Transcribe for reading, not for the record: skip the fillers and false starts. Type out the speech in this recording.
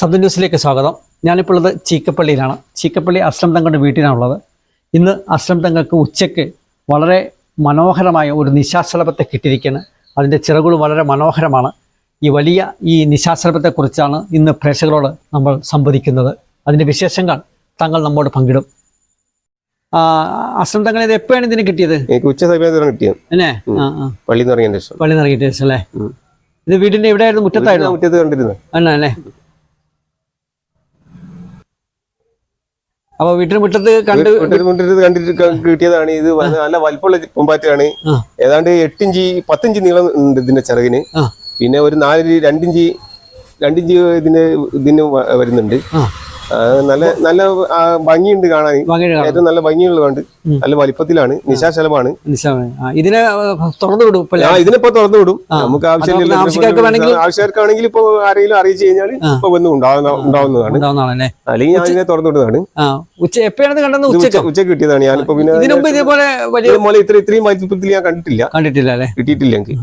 ശബ്ദ ന്യൂസിലേക്ക് സ്വാഗതം. ഞാനിപ്പോൾ ഉള്ളത് ചീക്കപ്പള്ളിയിലാണ്. ചീക്കപ്പള്ളി അസ്ലം തങ്ങളുടെ വീട്ടിലാണുള്ളത്. ഇന്ന് അസ്ലം തങ്ങൾക്ക് ഉച്ചയ്ക്ക് വളരെ മനോഹരമായ ഒരു നിശാശലഭത്തെ കിട്ടിയിരിക്കുകയാണ്. അതിൻ്റെ ചിറകുകൾ വളരെ മനോഹരമാണ്. ഈ വലിയ നിശാശലഭത്തെക്കുറിച്ചാണ് ഇന്ന് പ്രേക്ഷകരോട് നമ്മൾ സംവദിക്കുന്നത്. അതിൻ്റെ വിശേഷങ്ങൾ തങ്ങൾ നമ്മോട് പങ്കിടും. അസ്ലം തങ്ങൾ ഇത് എപ്പോഴാണ് ഇതിന് കിട്ടിയത്? എനിക്ക് ഉച്ച സമയത്താണ് കിട്ടിയത്. അല്ലേ? പള്ളി നിറങ്ങിയ ശേഷം അല്ലേ? ഇത് വീടിന്റെ എവിടെയായിരുന്നു? മുറ്റത്തായിരുന്നു? മുറ്റത്ത് കണ്ടിരുന്നു. അല്ലേ? അപ്പൊ വീട്ടിന് മുറ്റത്ത് കണ്ടിട്ട് കിട്ടിയതാണ്. ഇത് നല്ല വലിപ്പമുള്ള പൂമ്പാറ്റയാണ്. ഏതാണ്ട് 8 ഇഞ്ച് 10 ഇഞ്ച് നീളം ഉണ്ട് ഇതിന്റെ ചിറകിന്. പിന്നെ ഒരു 2 ഇഞ്ച് ഇതിന് വരുന്നുണ്ട്. നല്ല നല്ല ഭംഗിയുണ്ട് കാണാൻ. ഏറ്റവും നല്ല ഭംഗിയുള്ളതുകൊണ്ട് നല്ല വലിപ്പത്തിലാണ്. നിശാശലഭമാണ്. ഇതിനെ തുറന്നു വിടും. ഇതിനിപ്പോ തുറന്നു വിടും. നമുക്ക് ആവശ്യക്കാർക്കാണെങ്കിൽ ഇപ്പൊ ആരെങ്കിലും അറിയിച്ചു കഴിഞ്ഞാൽ ഇപ്പൊ വന്ന് ഉണ്ടാവുന്നതാണ്. അല്ലെങ്കിൽ ഞാൻ ഇതിനെ തുറന്നു വിടുന്നതാണ്. ഉച്ചക്ക് കിട്ടിയതാണ്. ഞാനിപ്പോ പിന്നെ ഇത്രയും വലിപ്പത്തിൽ ഞാൻ കിട്ടിയിട്ടില്ല. കിട്ടിയിട്ടില്ല എനിക്ക്.